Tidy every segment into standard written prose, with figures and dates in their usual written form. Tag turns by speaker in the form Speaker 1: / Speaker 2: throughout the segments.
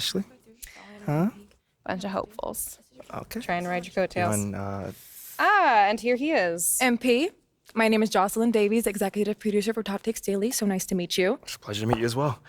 Speaker 1: Ashley. Huh?
Speaker 2: Bunch of hopefuls.
Speaker 1: Okay.
Speaker 2: Trying to ride your coattails.
Speaker 1: And,
Speaker 2: And here he is.
Speaker 3: MP, my name is Jocelyn Davies, executive producer for Top Takes Daily. So nice to meet you.
Speaker 1: it's a pleasure to meet you as well.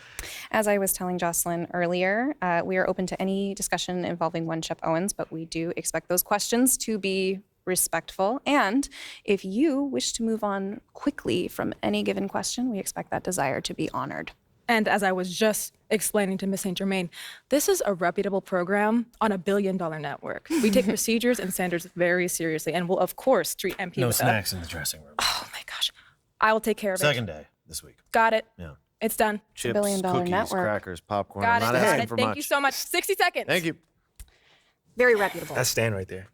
Speaker 2: As I was telling Jocelyn earlier, we are open to any discussion involving one Shep Owens, but we do expect those questions to be respectful. And if you wish to move on quickly from any given question, we expect that desire to be honored.
Speaker 3: And as I was just explaining to Miss St. Germain, this is a reputable program on $1 billion network. We take procedures and standards very seriously and will, of course, treat MP
Speaker 4: No
Speaker 3: with
Speaker 4: snacks in the dressing room.
Speaker 3: Oh my gosh. I will take care of it.
Speaker 4: Second day this week.
Speaker 3: Got it.
Speaker 4: Yeah.
Speaker 3: It's done.
Speaker 5: Chips,
Speaker 2: $1 billion
Speaker 5: cookies,
Speaker 2: network.
Speaker 5: crackers, popcorn.
Speaker 3: Got
Speaker 5: I'm
Speaker 3: it.
Speaker 5: not
Speaker 3: Got
Speaker 5: asking
Speaker 3: it.
Speaker 5: for
Speaker 3: Thank
Speaker 5: much.
Speaker 3: you so much. 60 seconds.
Speaker 5: Thank you.
Speaker 2: Very reputable.
Speaker 1: That's Stan right there.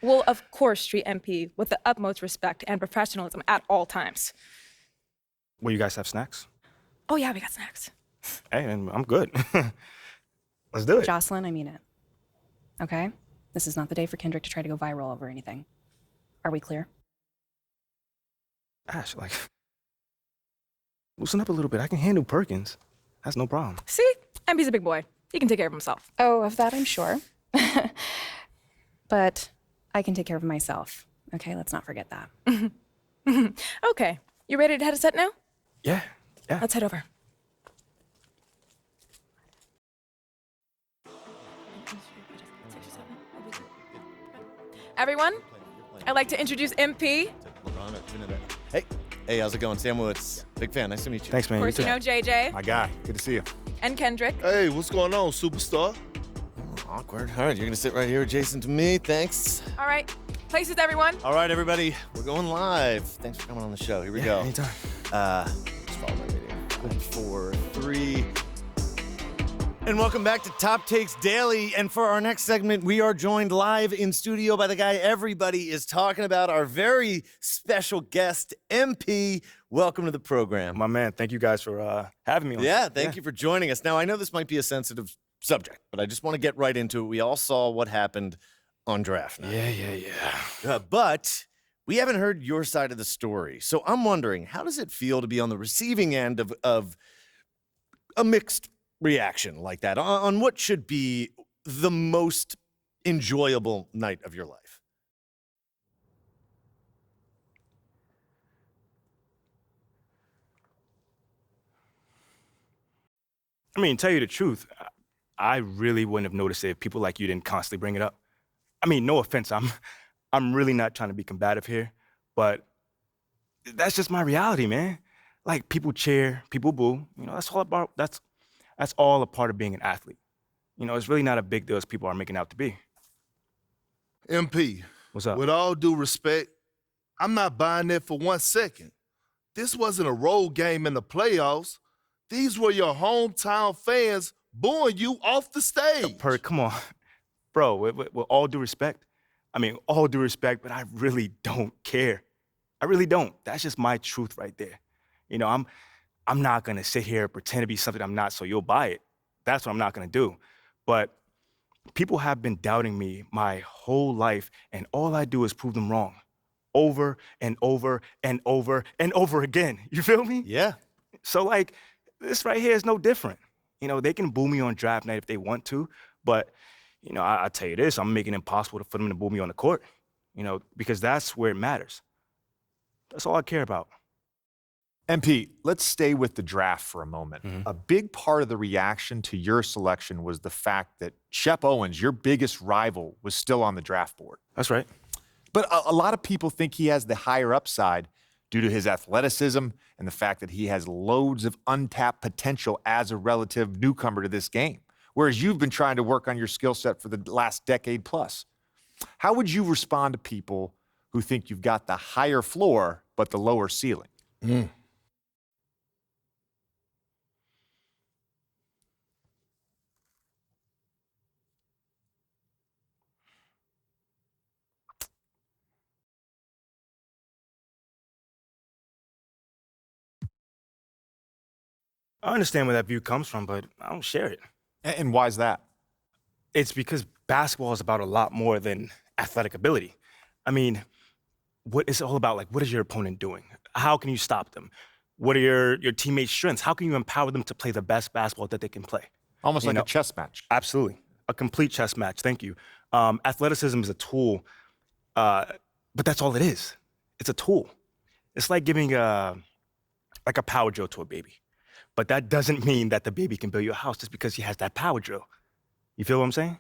Speaker 3: We'll, of course, treat MP with the utmost respect and professionalism at all times.
Speaker 1: Will you guys have snacks?
Speaker 3: Oh, yeah, we got snacks.
Speaker 1: Hey, and I'm good. Let's do it.
Speaker 2: Jocelyn, I mean it. Okay? This is not the day for Kendrick to try to go viral over anything. Are we clear?
Speaker 1: Ash, loosen up a little bit. I can handle Perkins. That's no problem.
Speaker 3: See? MP's a big boy. He can take care of himself.
Speaker 2: Oh, of that I'm sure. But I can take care of myself. Okay, let's not forget that.
Speaker 3: Okay. You ready to head a set now?
Speaker 1: Yeah.
Speaker 3: Let's head over. Everyone, I'd like to introduce MP.
Speaker 5: Hey, how's it going? Sam Woods. Big fan. Nice to meet you.
Speaker 1: Thanks, man.
Speaker 3: Of course, you know JJ
Speaker 6: My guy, good to see you.
Speaker 3: and Kendrick.
Speaker 7: Hey, what's going on, superstar?
Speaker 5: Awkward. All right, you're gonna sit right here adjacent to me. Thanks.
Speaker 3: All right. Places, everyone.
Speaker 5: All right, everybody, we're going live. Thanks for coming on the show. Here we go.
Speaker 1: Anytime.
Speaker 5: Just follow my video. 5, 4, 3. And welcome back to Top Takes Daily. And for our next segment, we are joined live in studio by the guy everybody is talking about, our very special guest, MP. Welcome to the program.
Speaker 1: My man, thank you guys for having me on.
Speaker 5: Yeah, thank you for joining us. Now, I know this might be a sensitive subject, but I just want to get right into it. We all saw what happened on draft night.
Speaker 1: Yeah.
Speaker 5: But we haven't heard your side of the story. So I'm wondering, how does it feel to be on the receiving end of a mixed reaction like that on what should be the most enjoyable night of your life?
Speaker 1: I mean, tell you the truth, I really wouldn't have noticed it if people like you didn't constantly bring it up. I mean, no offense, I'm really not trying to be combative here, but that's just my reality, man. Like, people cheer, people boo. You know, that's all a part of being an athlete. You know, it's really not a big deal as people are making out to be.
Speaker 7: MP,
Speaker 1: What's up?
Speaker 7: with all due respect, I'm not buying that for 1 second. This wasn't a road game in the playoffs. These were your hometown fans booing you off the stage.
Speaker 1: Come on. Bro, with all due respect, but I really don't care. I really don't. That's just my truth right there. You know, I'm not gonna sit here and pretend to be something I'm not so you'll buy it. That's what I'm not gonna do. But people have been doubting me my whole life, and all I do is prove them wrong. Over and over and over and over again. You feel me?
Speaker 5: Yeah.
Speaker 1: So, like, this right here is no different. You know, they can boo me on draft night if they want to, but, you know, I'll tell you this, I'm making it impossible for them to boo me on the court, you know, because that's where it matters. That's all I care about.
Speaker 6: MP, let's stay with the draft for a moment.
Speaker 1: Mhm.
Speaker 6: A big part of the reaction to your selection was the fact that Shep Owens, your biggest rival, was still on the draft board.
Speaker 1: That's right.
Speaker 6: But a lot of people think he has the higher upside due to his athleticism and the fact that he has loads of untapped potential as a relative newcomer to this game, whereas you've been trying to work on your skill set for the last decade plus. How would you respond to people who think you've got the higher floor but the lower ceiling?
Speaker 1: I understand where that view comes from, but I don't share it.
Speaker 6: And why is that?
Speaker 1: It's because basketball is about a lot more than athletic ability. I mean, what is it all about? Like, what is your opponent doing? How can you stop them? What are your teammates' strengths? How can you empower them to play the best basketball that they can play?
Speaker 6: Almost
Speaker 1: You
Speaker 6: like
Speaker 1: know,
Speaker 6: a chess match.
Speaker 1: Absolutely. A complete chess match. Thank you. Athleticism is a tool, but that's all it is. It's a tool. It's like giving a power drill to a baby. But that doesn't mean that the baby can build you a house just because he has that power drill. You feel what I'm saying?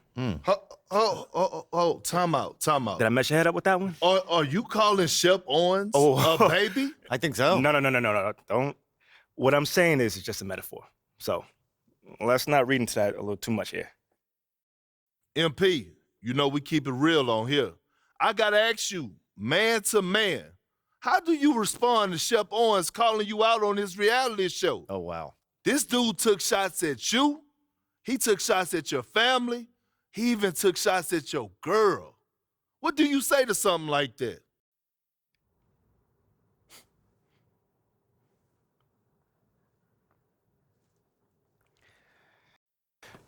Speaker 7: Time out.
Speaker 1: Did I mess your head up with that one?
Speaker 7: Are you calling Shep Owens a baby?
Speaker 5: I think so.
Speaker 1: No. Don't. What I'm saying is it's just a metaphor. So let's not read into that a little too much here.
Speaker 7: MP, you know we keep it real on here. I gotta ask you, man to man, how do you respond to Shep Owens calling you out on his reality show?
Speaker 5: Oh, wow.
Speaker 7: This dude took shots at you. He took shots at your family. He even took shots at your girl. What do you say to something like that?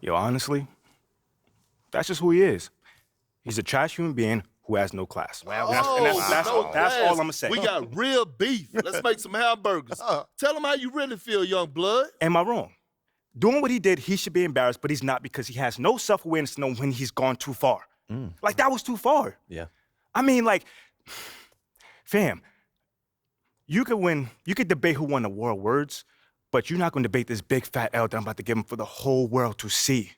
Speaker 1: Yo, honestly, that's just who he is. He's a trash human being who has no class.
Speaker 5: Wow.
Speaker 1: That's all I'm gonna say.
Speaker 7: We got real beef. Let's make some hamburgers. Tell him how you really feel, young blood.
Speaker 1: Am I wrong? Doing what he did, he should be embarrassed, but he's not because he has no self-awareness to know when he's gone too far. Like, that was too far.
Speaker 5: Yeah.
Speaker 1: I mean, like, fam, you could debate who won the war of words, but you're not gonna debate this big fat L that I'm about to give him for the whole world to see.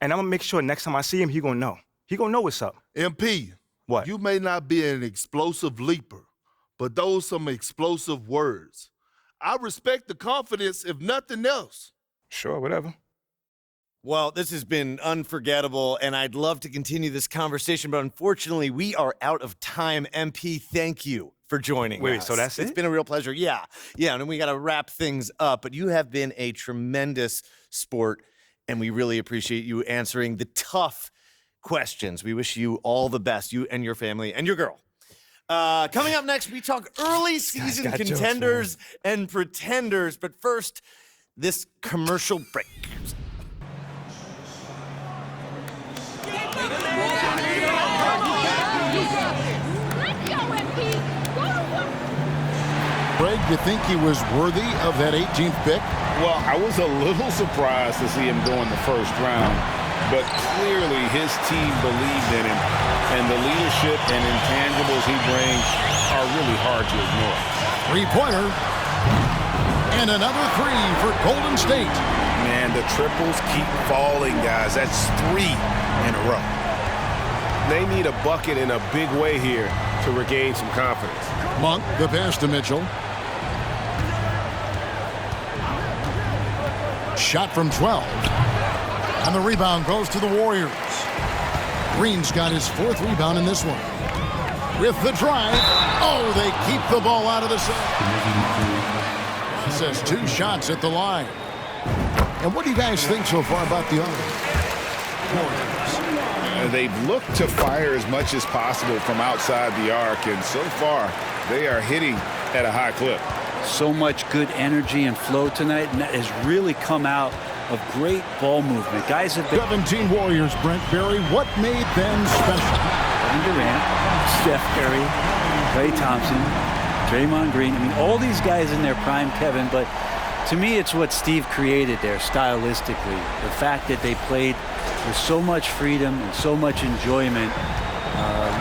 Speaker 1: And I'm gonna make sure next time I see him, he gonna know. He gonna know what's up.
Speaker 7: MP,
Speaker 1: What?
Speaker 7: you may not be an explosive leaper, but those some explosive words. I respect the confidence, if nothing else.
Speaker 1: Sure, whatever.
Speaker 5: Well, this has been unforgettable, and I'd love to continue this conversation, but unfortunately, we are out of time. MP, thank you for joining us.
Speaker 1: Wait, so that's
Speaker 5: It's
Speaker 1: it?
Speaker 5: been a real pleasure. Yeah, and we got to wrap things up, but you have been a tremendous sport, and we really appreciate you answering the tough questions. We wish you all the best, you and your family and your girl. Coming up next, we talk early season
Speaker 1: got jokes,
Speaker 5: contenders and pretenders, but first, this commercial break.
Speaker 8: Greg, you think he was worthy of that 18th pick?
Speaker 9: Well, I was a little surprised to see him go in the first round, but clearly his team believed in him, and the leadership and intangibles he brings are really hard to ignore.
Speaker 8: Three-pointer. And another three for Golden State.
Speaker 9: Man, the triples keep falling, guys. That's 3 in a row. They need a bucket in a big way here to regain some confidence.
Speaker 8: Monk, the pass to Mitchell. Shot from 12. And the rebound goes to the Warriors. Green's got his 4th rebound in this one. With the drive. Oh, they keep the ball out of the set. He says 2 shots at the line. And what do you guys think so far about the Warriors?
Speaker 9: They've looked to fire as much as possible from outside the arc, and so far they are hitting at a high clip.
Speaker 10: So much good energy and flow tonight, and that has really come out of great ball movement. Guys have been
Speaker 8: 17 Warriors, Brent Berry. What made them special?
Speaker 10: Kevin Durant, Steph Curry, Klay Thompson, Draymond Green. I mean, all these guys in their prime, Kevin, but to me, it's what Steve created there stylistically. The fact that they played with so much freedom and so much enjoyment.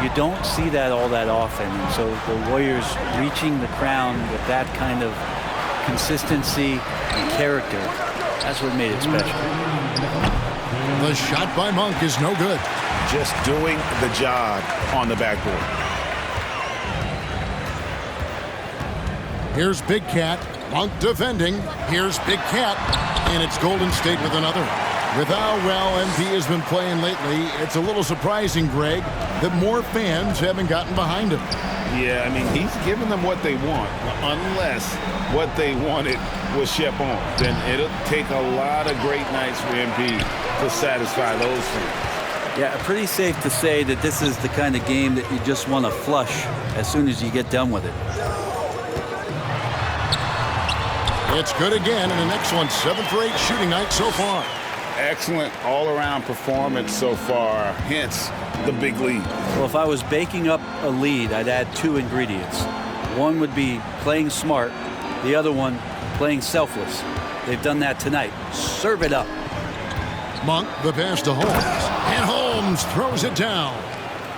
Speaker 10: You don't see that all that often. And so the Warriors reaching the crown with that kind of consistency and character, that's what made it special.
Speaker 8: The shot by Monk is no good.
Speaker 9: Just doing the job on the backboard.
Speaker 8: Here's Big Cat. Monk defending. Here's Big Cat. And it's Golden State with another. With how well MP has been playing lately, it's a little surprising, Greg, that more fans haven't gotten behind him.
Speaker 9: Yeah, I mean, he's giving them what they want, unless what they wanted was Shep Owens. Then it'll take a lot of great nights for MP to satisfy those fans.
Speaker 10: Yeah, pretty safe to say that this is the kind of game that you just want to flush as soon as you get done with it.
Speaker 8: It's good again, and an excellent 7 for 8 shooting night so far.
Speaker 9: Excellent all-around performance so far, hence the big lead.
Speaker 10: Well, if I was baking up a lead, I'd add 2 ingredients. One would be playing smart, the other one playing selfless. They've done that tonight. Serve it up.
Speaker 8: Monk, the pass to Holmes. And Holmes throws it down.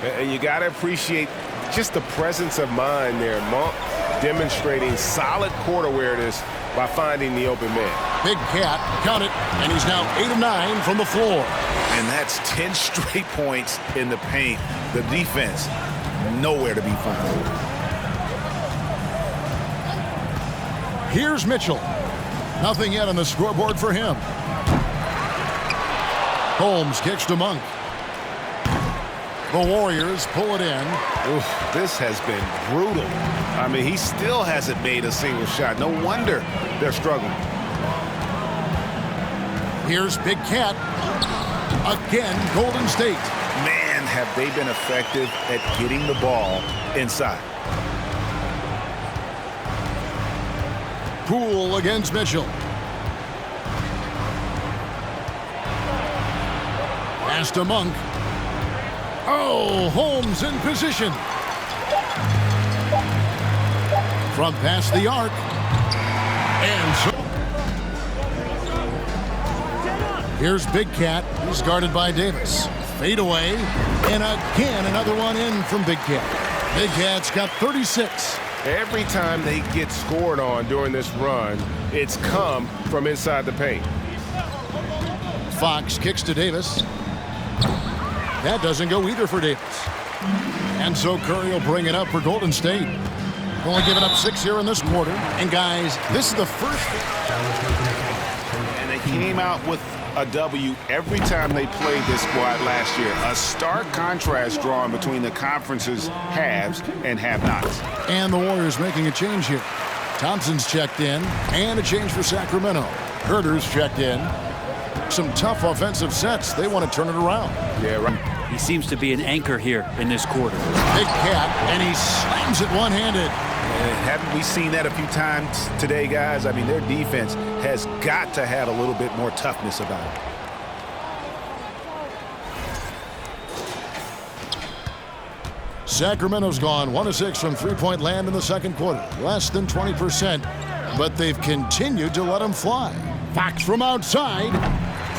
Speaker 11: And you got to appreciate just the presence of mind there. Monk demonstrating solid court awareness by finding the open man.
Speaker 8: Big Cat, count it, and he's now 8 of 9 from the floor.
Speaker 9: And that's 10 straight points in the paint. The defense, nowhere to be found.
Speaker 8: Here's Mitchell. Nothing yet on the scoreboard for him. Holmes kicks to Monk. The Warriors pull it in.
Speaker 9: Oof, this has been brutal. I mean, he still hasn't made a single shot. No wonder they're struggling.
Speaker 8: Here's Big Cat. Again, Golden State.
Speaker 9: Man, have they been effective at getting the ball inside.
Speaker 8: Poole against Mitchell. Pass to Monk. Oh, Holmes in position. From past the arc. And so here's Big Cat. He's guarded by Davis. Fade away. And again, another one in from Big Cat. Big Cat's got 36.
Speaker 11: Every time they get scored on during this run, it's come from inside the paint.
Speaker 8: Fox kicks to Davis. That doesn't go either for Davis. And so Curry will bring it up for Golden State. Only giving up 6 here in this quarter. And guys, this is the first.
Speaker 9: And they came out with a W every time they played this squad last year. A stark contrast drawn between the conference's haves and have-nots.
Speaker 8: And the Warriors making a change here. Thompson's checked in, and a change for Sacramento. Herter's checked in. Some tough offensive sets. They want to turn it around.
Speaker 11: Yeah, right.
Speaker 10: He seems to be an anchor here in this quarter.
Speaker 8: Big Cat, and he slams it one-handed.
Speaker 9: Haven't we seen that a few times today, guys? I mean, their defense has got to have a little bit more toughness about it.
Speaker 8: Sacramento's gone 1 of 6 from three-point land in the second quarter. Less than 20%, but they've continued to let them fly. Fox from outside.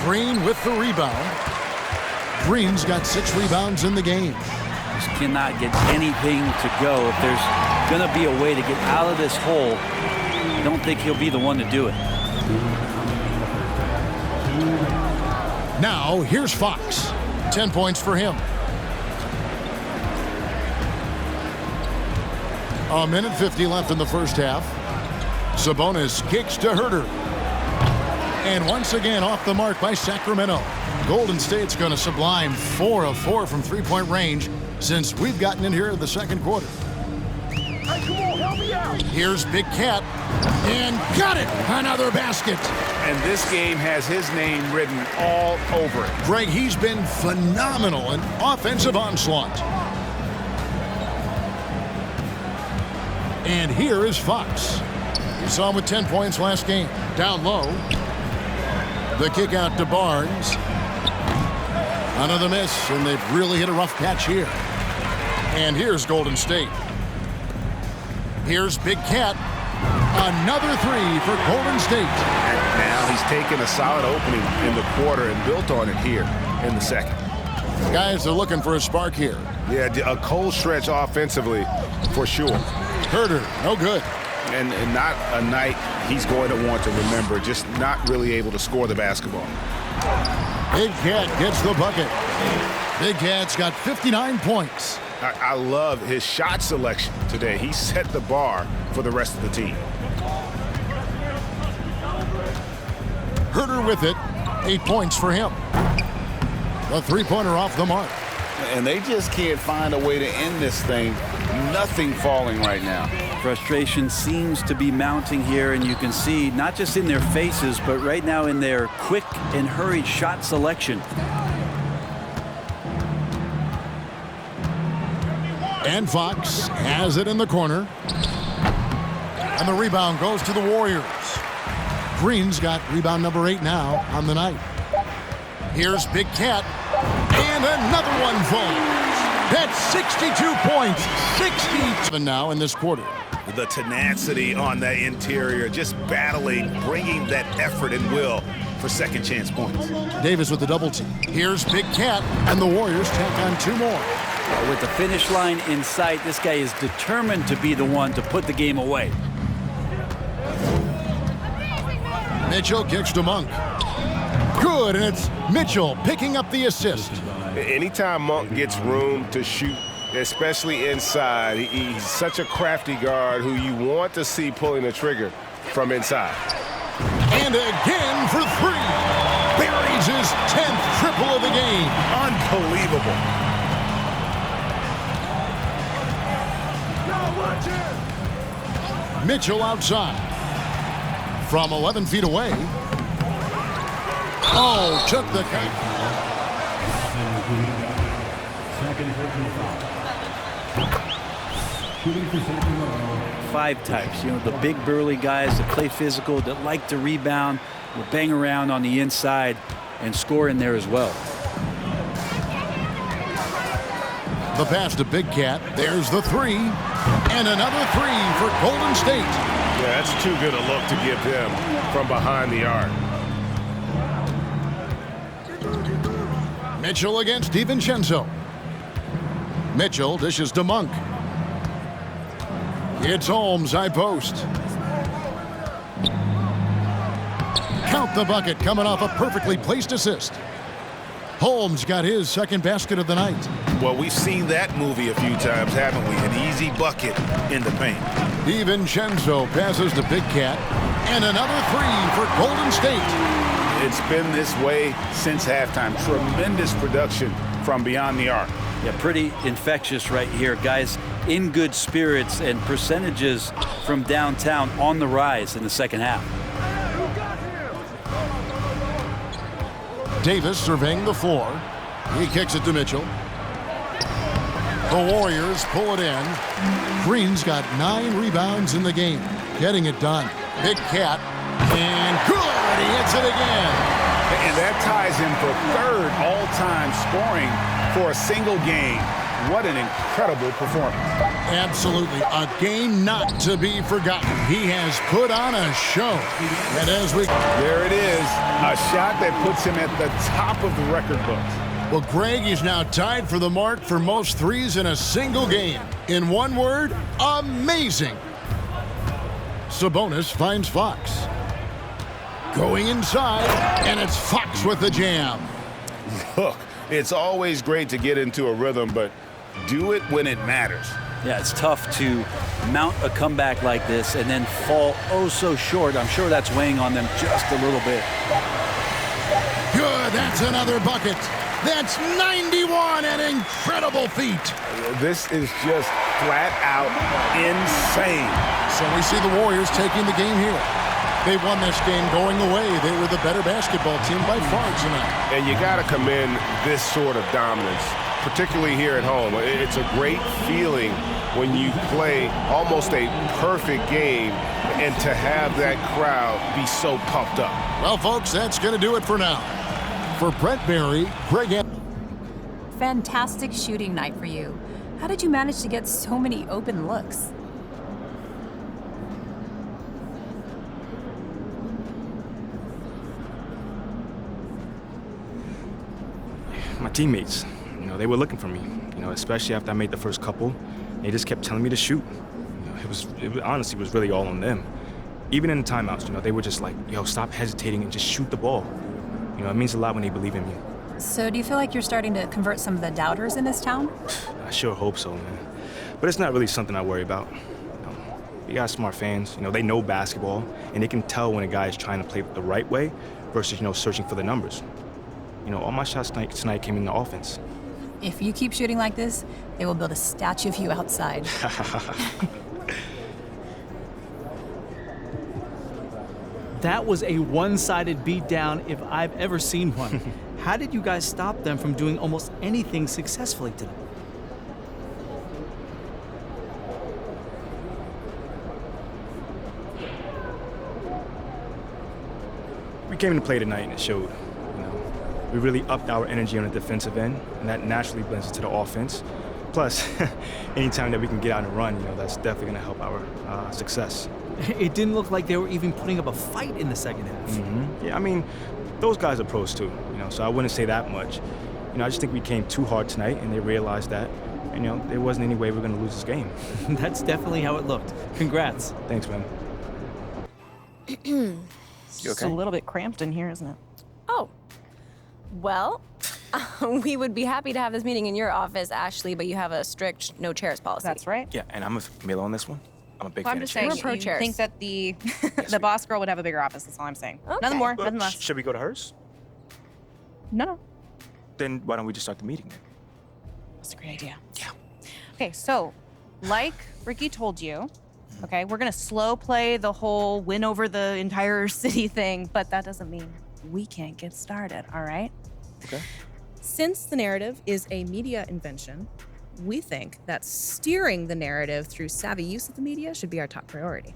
Speaker 8: Green with the rebound. Green's got 6 rebounds in the game.
Speaker 10: Just cannot get anything to go. If there's going to be a way to get out of this hole, I don't think he'll be the one to do it.
Speaker 8: Now, here's Fox. 10 points for him. A minute 50 left in the first half. Sabonis kicks to Herter. And once again off the mark by Sacramento. Golden State's going to sublime 4 of 4 from three-point range since we've gotten in here in the second quarter.
Speaker 11: Hey, come on, help me out.
Speaker 8: Here's Big Cat. And got it! Another basket.
Speaker 9: And this game has his name written all over it.
Speaker 8: Greg, he's been phenomenal in offensive onslaught. And here is Fox. You saw him with 10 points last game. Down low. The kick out to Barnes. Another miss, and they've really hit a rough patch here. And here's Golden State. Here's Big Cat. Another 3 for Golden State.
Speaker 9: And now he's taken a solid opening in the quarter and built on it here in the second.
Speaker 8: Guys are looking for a spark here.
Speaker 11: Yeah, a cold stretch offensively for sure.
Speaker 8: Herter, no good.
Speaker 9: And not a night he's going to want to remember, just not really able to score the basketball.
Speaker 8: Big Cat gets the bucket. Big Cat's got 59 points.
Speaker 11: I love his shot selection today. He set the bar for the rest of the team.
Speaker 8: Herter with it. 8 points for him. The three-pointer off the mark.
Speaker 9: And they just can't find a way to end this thing. Nothing falling right now.
Speaker 10: Frustration seems to be mounting here, and you can see not just in their faces, but right now in their quick and hurried shot selection.
Speaker 8: And Fox has it in the corner. And the rebound goes to the Warriors. Green's got rebound number 8 now on the night. Here's Big Cat. And another one falls. That's 62 points. 67 now in this quarter.
Speaker 9: The tenacity on that interior, just battling, bringing that effort and will for second chance points.
Speaker 8: Davis with the double team. Here's Big Cat, and the Warriors tack on 2 more.
Speaker 10: With the finish line in sight, this guy is determined to be the one to put the game away.
Speaker 8: Mitchell kicks to Monk. Good, and it's Mitchell picking up the assist.
Speaker 11: Anytime Monk gets room to shoot, especially inside, he's such a crafty guard who you want to see pulling the trigger from inside.
Speaker 8: And again for 3. Buries his 10th triple of the game.
Speaker 9: Unbelievable.
Speaker 8: Mitchell outside. From 11 feet away. Oh, took the cut.
Speaker 10: Five types, the big burly guys that play physical, that like to rebound, will bang around on the inside and score in there as well.
Speaker 8: The pass to Big Cat. There's the 3. And another 3 for Golden State.
Speaker 11: Yeah, that's too good a look to give him from behind the arc.
Speaker 8: Mitchell against DiVincenzo. Mitchell dishes to Monk. It's Holmes, high post. Count the bucket, coming off a perfectly placed assist. Holmes got his second basket of the night.
Speaker 9: Well, we've seen that movie a few times, haven't we? An easy bucket in the paint.
Speaker 8: DiVincenzo passes to Big Cat. And another 3 for Golden State.
Speaker 9: It's been this way since halftime. Tremendous production from beyond the arc.
Speaker 10: Yeah, pretty infectious right here. Guys in good spirits, and percentages from downtown on the rise in the second half.
Speaker 8: Davis surveying the floor. He kicks it to Mitchell. The Warriors pull it in. Green's got 9 rebounds in the game. Getting it done. Big Cat. And good! He hits it again.
Speaker 9: And that ties him for 3rd all-time scoring for a single game. What an incredible performance.
Speaker 8: Absolutely. A game not to be forgotten. He has put on a show. And as we...
Speaker 9: There it is. A shot that puts him at the top of the record books.
Speaker 8: Well, Greg is now tied for the mark for most threes in a single game. In one word, amazing. Sabonis finds Fox. Going inside, and it's Fox with the jam.
Speaker 9: Look, it's always great to get into a rhythm, but do it when it matters.
Speaker 10: Yeah, it's tough to mount a comeback like this and then fall oh so short. I'm sure that's weighing on them just a little bit.
Speaker 8: Good, that's another bucket. That's 91, an incredible feat.
Speaker 11: This is just flat out insane.
Speaker 8: So we see the Warriors taking the game here. They won this game going away. They were the better basketball team by far tonight.
Speaker 11: And you got to commend this sort of dominance, particularly here at home. It's a great feeling when you play almost a perfect game and to have that crowd be so pumped up.
Speaker 8: Well, folks, that's going to do it for now. For Brett Barry, Greg...
Speaker 12: Fantastic shooting night for you. How did you manage to get so many open looks?
Speaker 1: My teammates, they were looking for me, especially after I made the first couple. They just kept telling me to shoot. It honestly was really all on them. Even in the timeouts, they were just like, yo, stop hesitating and just shoot the ball. It means a lot when they believe in me.
Speaker 12: So do you feel like you're starting to convert some of the doubters in this town?
Speaker 1: I sure hope so, man. But it's not really something I worry about. We got smart fans, they know basketball, and they can tell when a guy is trying to play the right way versus, searching for the numbers. All my shots tonight came in the offense.
Speaker 12: If you keep shooting like this, they will build a statue of you outside.
Speaker 13: That was a one-sided beatdown if I've ever seen one. How did you guys stop them from doing almost anything successfully today?
Speaker 1: We came to play tonight and it showed. We really upped our energy on the defensive end, and that naturally blends into the offense. Plus, anytime that we can get out and run, that's definitely going to help our success.
Speaker 13: It didn't look like they were even putting up a fight in the second half.
Speaker 1: Mm-hmm. Yeah, those guys are pros too, so I wouldn't say that much. I just think we came too hard tonight, and they realized that, there wasn't any way we were going to lose this game.
Speaker 13: That's definitely how it looked. Congrats.
Speaker 1: Thanks, man.
Speaker 2: You
Speaker 1: okay?
Speaker 2: It's a little bit cramped in here, isn't it?
Speaker 14: Oh, well, we would be happy to have this meeting in your office, Ashley, but you have a strict no chairs policy.
Speaker 2: That's right.
Speaker 1: Yeah, and I'm a Milo on this one. I'm a big
Speaker 2: Well,
Speaker 1: fan
Speaker 2: I'm
Speaker 1: of
Speaker 2: just saying,
Speaker 1: chairs.
Speaker 14: We're pro
Speaker 2: you
Speaker 14: chairs.
Speaker 2: think that the the boss girl would have a bigger office. That's all I'm saying. Nothing more, nothing less.
Speaker 1: Should we go to hers?
Speaker 2: No.
Speaker 1: Then why don't we just start the meeting then?
Speaker 2: That's a great idea. Yeah. Okay, so like Ricky told you, okay, we're gonna slow play the whole win over the entire city thing, but that doesn't mean we can't get started, all right?
Speaker 1: Okay.
Speaker 2: Since the narrative is a media invention, we think that steering the narrative through savvy use of the media should be our top priority.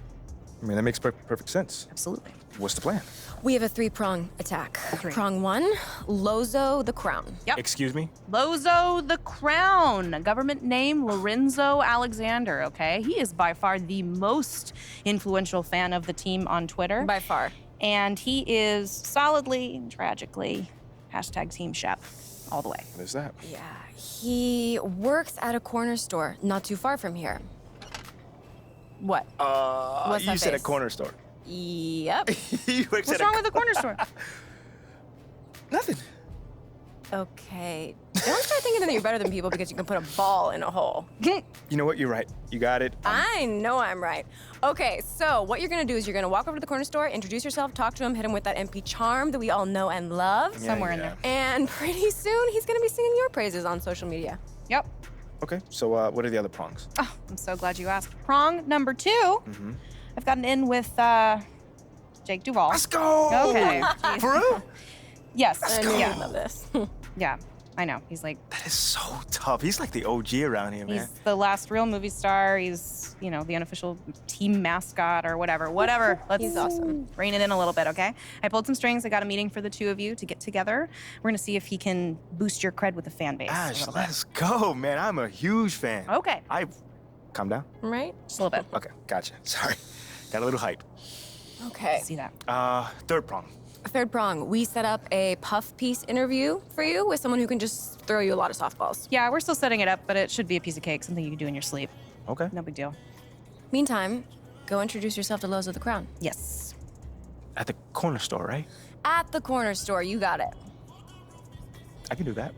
Speaker 1: I mean, that makes perfect sense.
Speaker 2: Absolutely.
Speaker 1: What's the plan?
Speaker 14: We have a 3-prong attack. Prong 1, Lozo the Crown.
Speaker 2: Yep.
Speaker 1: Excuse me?
Speaker 2: Lozo the Crown, government name Lorenzo Alexander, okay? He is by far the most influential fan of the team on Twitter.
Speaker 14: By far.
Speaker 2: And he is solidly and tragically #Team Shep all the way.
Speaker 1: What is that?
Speaker 14: Yeah, he works at a corner store not too far from here. What? What's
Speaker 1: You
Speaker 14: that
Speaker 1: said a
Speaker 14: face?
Speaker 1: corner store.
Speaker 14: Yep.
Speaker 2: What's wrong with the corner store?
Speaker 1: Nothing.
Speaker 14: Okay. Don't start thinking that you're better than people because you can put a ball in a hole.
Speaker 1: You know what? You're right. You got it.
Speaker 14: I know I'm right. Okay, so what you're gonna do is you're gonna walk over to the corner store, introduce yourself, talk to him, hit him with that MP charm that we all know and love.
Speaker 2: Somewhere in there.
Speaker 14: And pretty soon he's gonna be singing your praises on social media.
Speaker 2: Yep.
Speaker 1: Okay, so what are the other prongs?
Speaker 2: Oh, I'm so glad you asked. Prong number 2, I've gotten in with Jake Duvall.
Speaker 1: Let's go!
Speaker 2: Okay.
Speaker 1: For real?
Speaker 2: Yes.
Speaker 14: I knew
Speaker 2: yeah.
Speaker 14: you'd love this.
Speaker 2: Yeah, I know. He's like,
Speaker 1: That is so tough. He's like the OG around here, man.
Speaker 2: he's the last real movie star. He's, the unofficial team mascot or whatever. Whatever. Let's
Speaker 14: He's awesome.
Speaker 2: rein it in a little bit, okay? I pulled some strings. I got a meeting for the two of you to get together. We're gonna see if he can boost your cred with the fan base. a
Speaker 1: Gosh,
Speaker 2: little bit.
Speaker 1: let's go, man. I'm a huge fan.
Speaker 2: Okay,
Speaker 1: Calm down.
Speaker 14: Right?
Speaker 2: just a little bit.
Speaker 1: Okay, gotcha. Sorry. Got a little hype.
Speaker 14: Okay.
Speaker 2: See that?
Speaker 1: Third prong.
Speaker 14: Third prong, we set up a puff piece interview for you with someone who can just throw you a lot of softballs.
Speaker 2: Yeah, we're still setting it up, but it should be a piece of cake, something you can do in your sleep.
Speaker 1: Okay.
Speaker 2: No big deal.
Speaker 14: Meantime, go introduce yourself to Lozo the Crown.
Speaker 2: Yes.
Speaker 1: At the corner store, right?
Speaker 14: At the corner store, you got it.
Speaker 1: I can do that.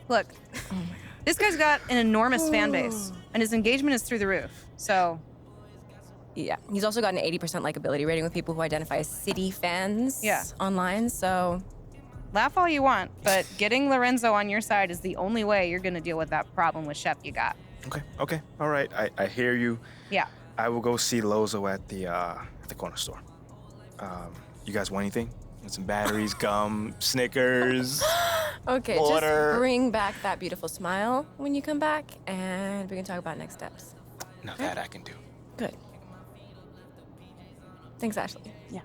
Speaker 2: Look, this guy's got an enormous fan base, and his engagement is through the roof. So,
Speaker 14: Yeah, he's also got an 80% likability rating with people who identify as City fans
Speaker 2: Yeah.
Speaker 14: online, so
Speaker 2: laugh all you want, but getting Lorenzo on your side is the only way you're gonna deal with that problem with Shep you got.
Speaker 1: Okay. All right. I hear you.
Speaker 2: Yeah.
Speaker 1: I will go see Lozo at the corner store. You guys want anything? Want some batteries, gum, Snickers?
Speaker 14: okay,
Speaker 1: Water.
Speaker 14: just bring back that beautiful smile when you come back, and we can talk about next steps.
Speaker 1: Now that I can do.
Speaker 14: Good. Thanks, Ashley.
Speaker 2: Yeah.